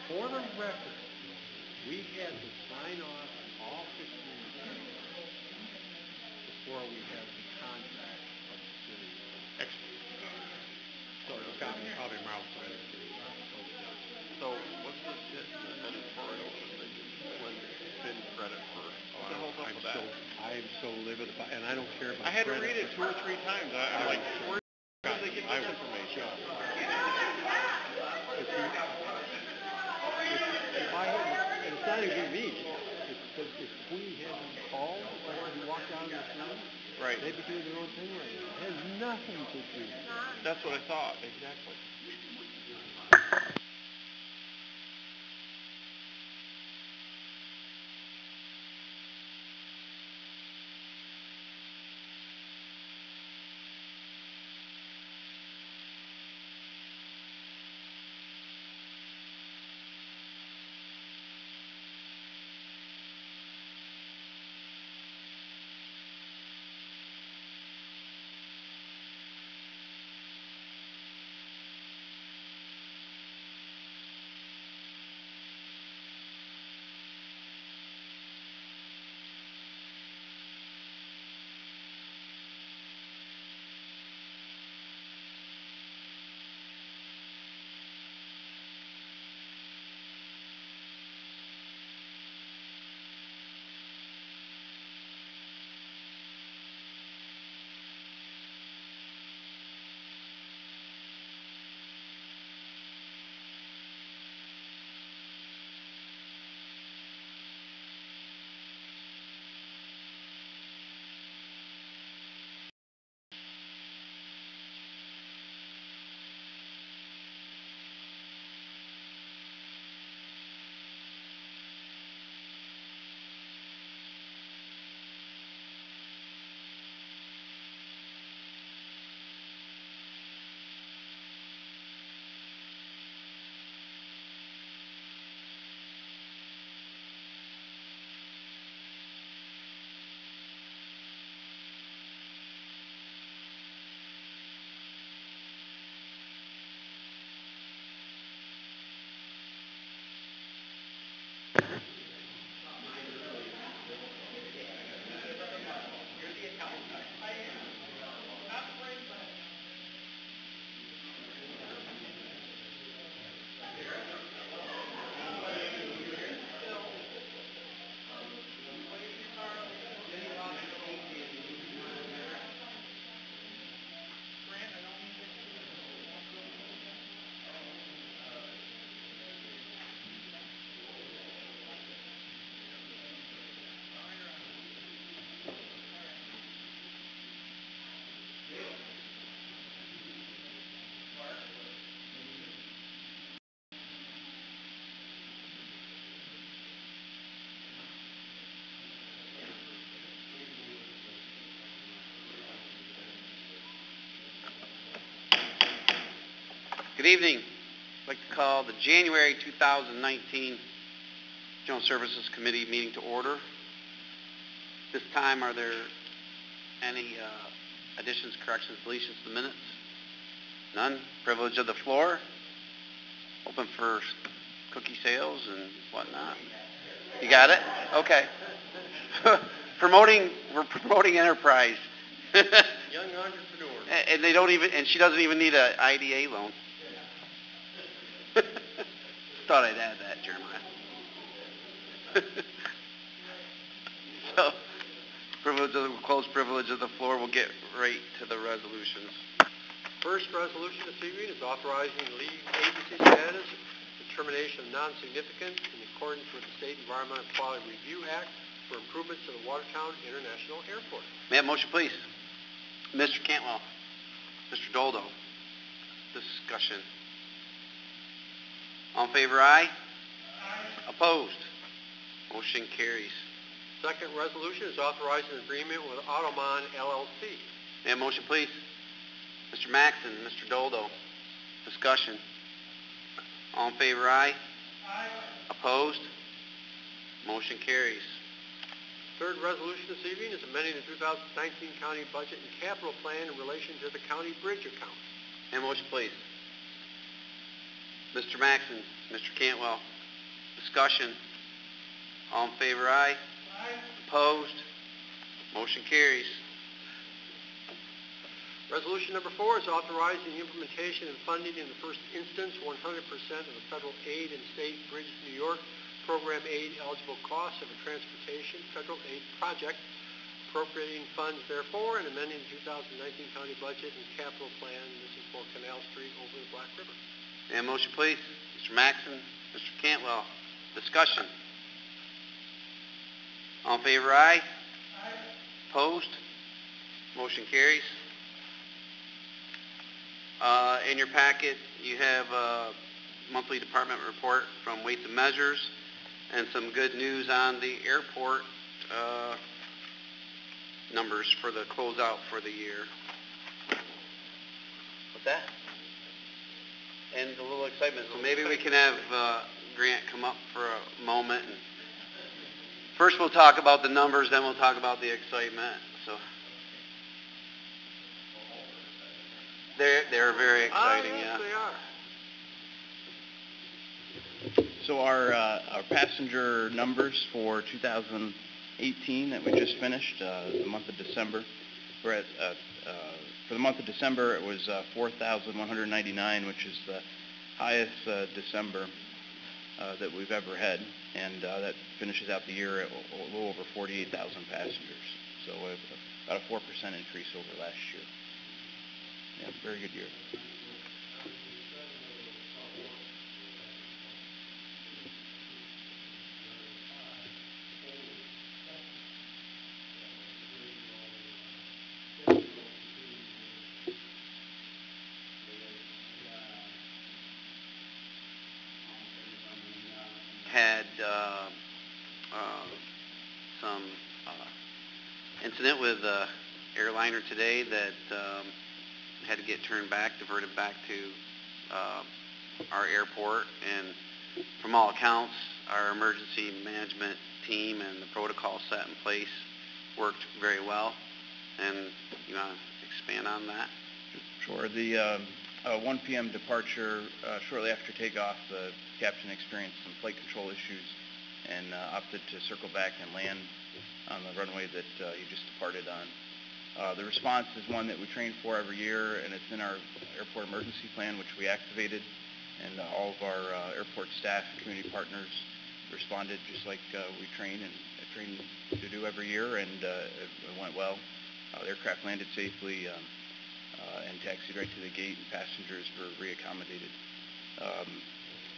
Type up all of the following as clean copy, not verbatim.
For the record, we had to sign off on all 15 before we had the contract of the city. So it's got probably Miles signed it too. So what's this hit in the editorial that they didn't credit for? What the hell's up with that? I am so livid about, and I don't care about. I had to read it 2 or 3 times. I'm like, where did they get this information? If I had, and it's not even me, if we had called or he walked down the street, right, they'd be doing their own thing right now. It has nothing to do. That's what I thought, exactly. Good evening. I'd like to call the January 2019 General Services Committee meeting to order. This time, are there any additions, corrections, deletions to the minutes? None. Privilege of the floor. Open for cookie sales and whatnot. You got it? Okay. We're promoting enterprise. Young entrepreneurs. And they don't even, and she doesn't even need an IDA loan. Thought I'd add that, Jeremiah. So, close privilege of the floor. We'll get right to the resolutions. First resolution this evening is authorizing lead agency status, determination of non-significance in accordance with the State Environmental Quality Review Act for improvements to the Watertown International Airport. May I have a motion, please? Mr. Cantwell. Mr. Doldo. Discussion. All in favor, aye? Aye. Opposed? Motion carries. Second resolution is authorizing an agreement with Automon LLC. May I have a motion, please? Mr. Maxon, Mr. Doldo. Discussion. All in favor, aye? Aye. Opposed? Motion carries. Third resolution this evening is amending the 2019 county budget and capital plan in relation to the county bridge account. May I have a motion, please? Mr. Maxon, Mr. Cantwell. Discussion. All in favor, aye. Aye. Opposed? Motion carries. Resolution number 4 is authorizing the implementation and funding in the first instance 100% of the federal aid and state Bridge New York program aid eligible costs of a transportation federal aid project, appropriating funds therefore and amending the 2019 county budget and capital plan. This is for Canal Street over the Black River. May I have a motion, please? Mr. Maxon, Mr. Cantwell. Discussion. All in favor, aye. Aye. Opposed? Motion carries. In your packet, you have a monthly department report from Weights and Measures and some good news on the airport numbers for the closeout for the year. What's that? And a little excitement. So maybe we can have Grant come up for a moment. And first we'll talk about the numbers, then we'll talk about the excitement. So they're very exciting, yes, yeah. They are. So our passenger numbers for 2018 that we just finished, the month of December, we're at, for the month of December it was 4,199, which is the highest December that we've ever had, and that finishes out the year at a little over 48,000 passengers. So about a 4% increase over last year. Yeah, very good year. Had some incident with airliner today that had to get turned back, diverted back to our airport, and from all accounts, our emergency management team and the protocol set in place worked very well. And you want to expand on that? Sure. The 1 p.m. departure, shortly after takeoff, the captain experienced some flight control issues and opted to circle back and land on the runway that he just departed on. The response is one that we train for every year, and it's in our airport emergency plan, which we activated, and all of our airport staff and community partners responded just like we train to do every year, and it went well. The aircraft landed safely and taxied right to the gate, and passengers were reaccommodated.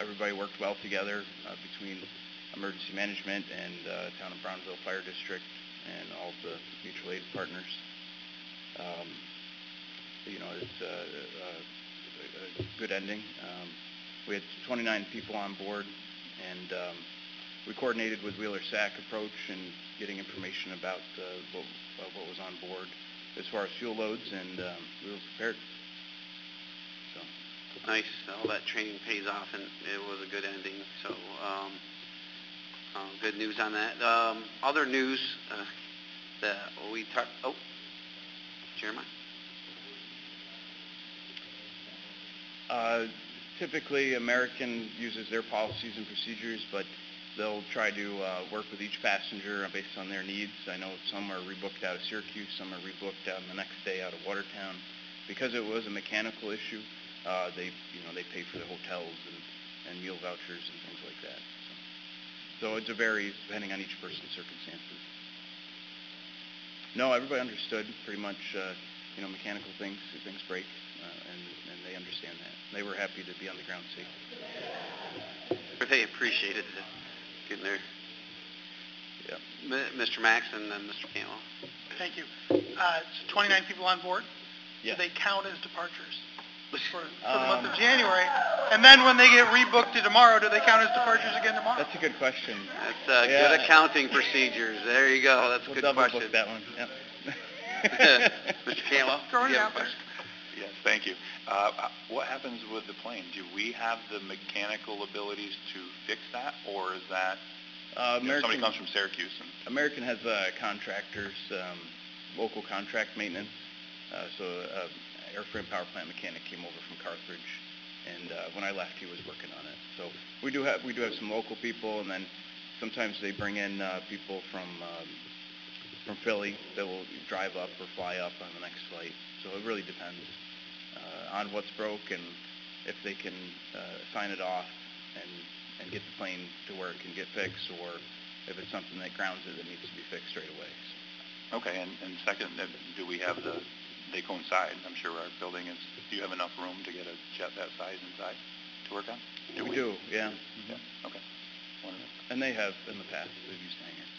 Everybody worked well together between emergency management and Town of Brownsville Fire District and all of the mutual aid partners. It's a good ending. We had 29 people on board, and we coordinated with Wheeler SAC approach and getting information about what was on board as far as fuel loads, and we were prepared. So nice. All that training pays off, and it was a good ending. So good news on that. Other news that we talked. Oh, Chairman. Typically, American uses their policies and procedures, but they'll try to work with each passenger based on their needs. I know some are rebooked out of Syracuse, some are rebooked out the next day out of Watertown. Because it was a mechanical issue, they pay for the hotels and meal vouchers and things like that. So it varies depending on each person's circumstances. No, everybody understood pretty much. Mechanical things break, and they understand that. They were happy to be on the ground safely. But they appreciated it, getting there. Yeah. Mr. Maxon and then Mr. Cantwell. Thank you. It's 29 people on board. Yes. Do they count as departures for the month of January? And then when they get rebooked to tomorrow, do they count as departures again tomorrow? That's a good question. That's good accounting procedures. There you go. That's a good question. We'll double book that one. Yep. Mr. Cantwell, Throwing you it have out a question? Yes, thank you. What happens with the plane? Do we have the mechanical abilities to fix that, or is that somebody comes from Syracuse? American has contractors, local contract maintenance. So airframe power plant mechanic came over from Carthage and when I left, he was working on it. So we do have some local people, and then sometimes they bring in people from Philly that will drive up or fly up on the next flight. So it really depends on what's broke and if they can sign it off and get the plane to where it can get fixed, or if it's something that grounds it that needs to be fixed straight away. So. Okay, and second, do we have they coincide? I'm sure our building is, do you have enough room to get a jet that size inside to work on? We do, yeah. Yeah, okay. Wonderful. And they have in the past, they've used hangars.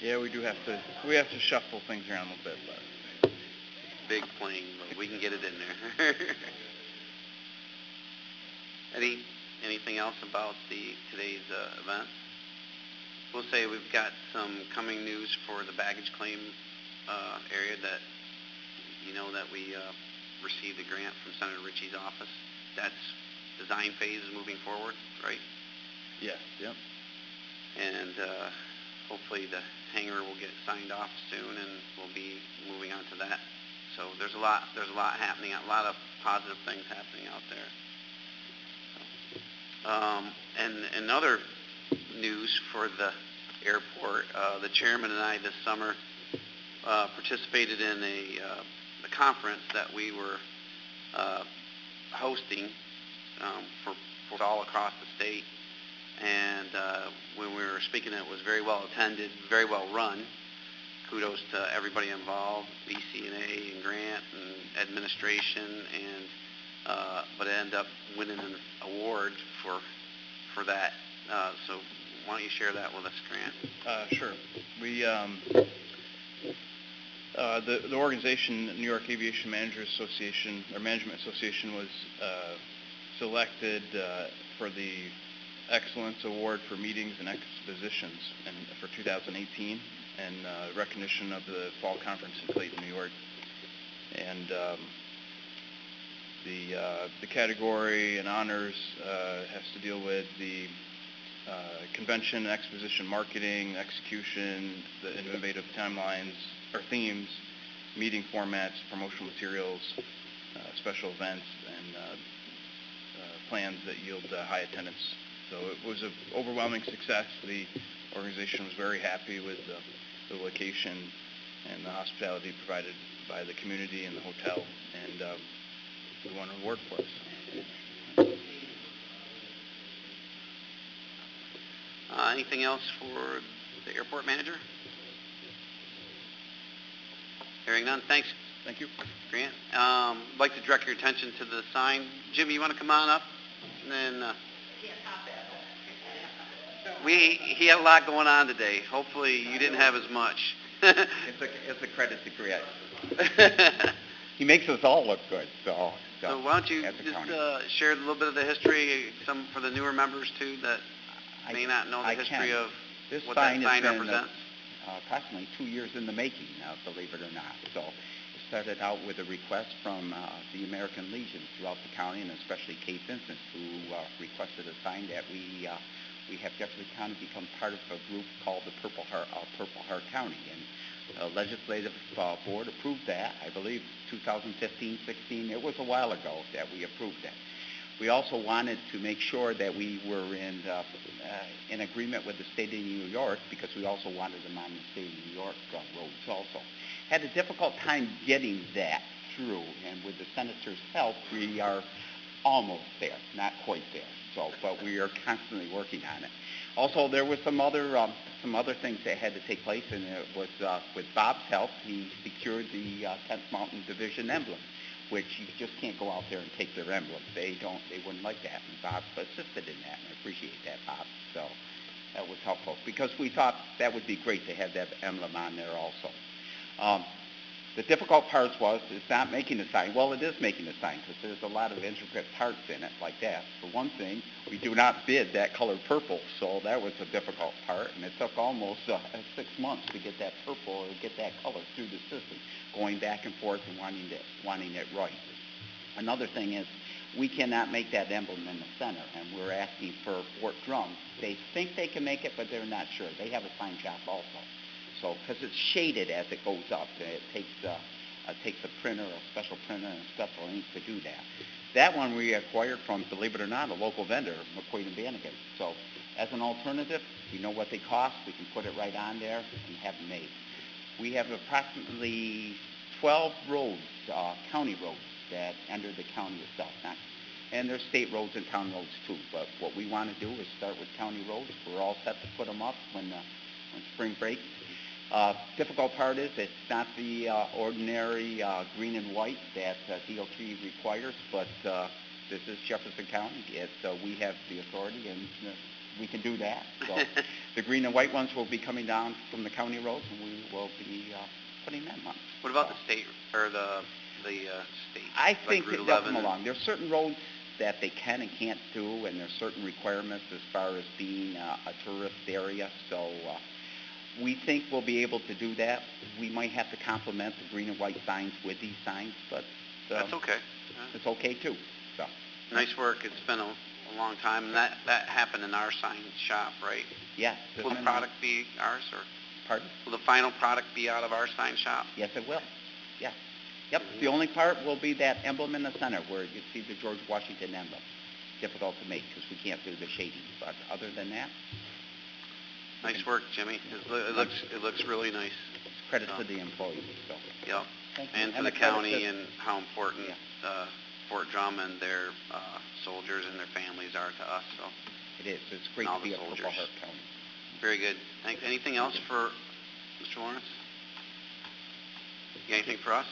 Yeah, we have to shuffle things around a little bit, but. Big plane, but we can get it in there. Anything else about today's events? We'll say we've got some coming news for the baggage claim area that, that we received a grant from Senator Ritchie's office. That's design phase is moving forward, right? Yes, yep. And hopefully the hangar will get signed off soon, and we'll be moving on to that. So there's a lot happening, a lot of positive things happening out there. And in other news for the airport, the chairman and I this summer participated in a conference that we were hosting for all across the state. And when we were speaking, it was very well attended, very well run. Kudos to everybody involved, BCNA and Grant and administration, and but I ended up winning an award for that. So why don't you share that with us, Grant? Sure. We the organization, New York Aviation Managers Association, or Management Association, was selected for the Excellence Award for Meetings and Expositions for 2018, and recognition of the Fall Conference in Clayton, New York. And the category and honors has to deal with the convention, exposition, marketing, execution, the innovative timelines or themes, meeting formats, promotional materials, special events, and plans that yield high attendance. So it was an overwhelming success. The organization was very happy with the location and the hospitality provided by the community and the hotel, and we won an award for us. Anything else for the airport manager? Hearing none, thanks. Thank you. Grant. I'd like to direct your attention to the sign. Jimmy, you want to come on up? And then he had a lot going on today. Hopefully you didn't have as much. It's a credit to Grant. He makes us all look good. So why don't you just share a little bit of the history, some for the newer members too that may not know the history of what that sign represents? Approximately 2 years in the making, believe it or not. So it started out with a request from the American Legion throughout the county, and especially Kate Vincent, who requested a sign that we have Jefferson County become part of a group called the Purple Heart County. And the legislative board approved that, I believe 2015, 16. It was a while ago that we approved that. We also wanted to make sure that we were in agreement with the state of New York, because we also wanted them on the state of New York roads also. Had a difficult time getting that through, and with the senator's help, we are almost there, not quite there. So, but we are constantly working on it. Also, there was some other things that had to take place, and it was with Bob's help, he secured the 10th Mountain Division emblem, which you just can't go out there and take their emblem. They wouldn't like that, and Bob assisted in that, and I appreciate that, Bob. So that was helpful, because we thought that would be great to have that emblem on there also. The difficult part was, it's not making a sign. Well, it is making a sign, because there's a lot of intricate parts in it like that. For one thing, we do not bid that color purple, so that was a difficult part, and it took almost 6 months to get that purple, or get that color through the system, going back and forth and wanting it right. Another thing is, we cannot make that emblem in the center, and we're asking for Fort Drum. They think they can make it, but they're not sure. They have a sign shop also. So, because it's shaded as it goes up, it takes takes a printer, a special printer and a special ink to do that. That one we acquired from, believe it or not, a local vendor, McQuaid and Bannigan. So as an alternative, we know what they cost, we can put it right on there and have them made. We have approximately 12 roads, county roads, that enter the county itself. And there's state roads and town roads too, but what we want to do is start with county roads. We're all set to put them up when spring breaks. Difficult part is it's not the ordinary green and white that DOT requires, but this is Jefferson County. We have the authority and we can do that. So the green and white ones will be coming down from the county roads and we will be putting them up. What about the state, or the state? I think like it does them along. There's certain roads that they can and can't do, and there's certain requirements as far as being a tourist area. So we think we'll be able to do that. We might have to complement the green and white signs with these signs, but that's okay. It's okay too. So nice work. It's been a long time, and that happened in our sign shop, right? Yeah. Will the product be ours, or? Pardon? Will the final product be out of our sign shop? Yes, it will. Yeah. Yep. The only part will be that emblem in the center where you see the George Washington emblem. Difficult to make because we can't do the shading, but other than that. Nice work, Jimmy. It looks really nice. Credit to the employees. So. Yep. And to the county and how important Fort Drum and their soldiers and their families are to us. So. It is. It's great to be a Purple Heart County. Very good. Thanks. Anything else for Mr. Lawrence? You got anything for us?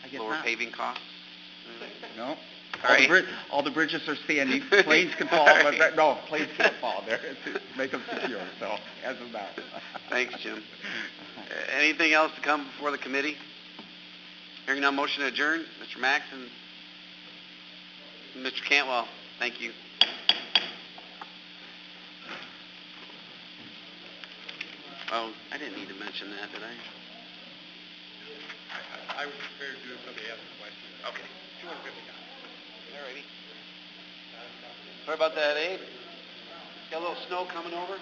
I guess Lower not. paving costs? No. All all the bridges are standing. Planes can fall, right. but no, planes can't fall there. Make them secure. So as of now. Thanks, Jim. Anything else to come before the committee? Hearing none, motion to adjourn. Mr. Max and Mr. Cantwell. Thank you. Oh, I didn't need to mention that, did I? I was prepared to do if somebody asked a question. Okay. 250 guys. All righty. Sorry about that, Abe. Got a little snow coming over.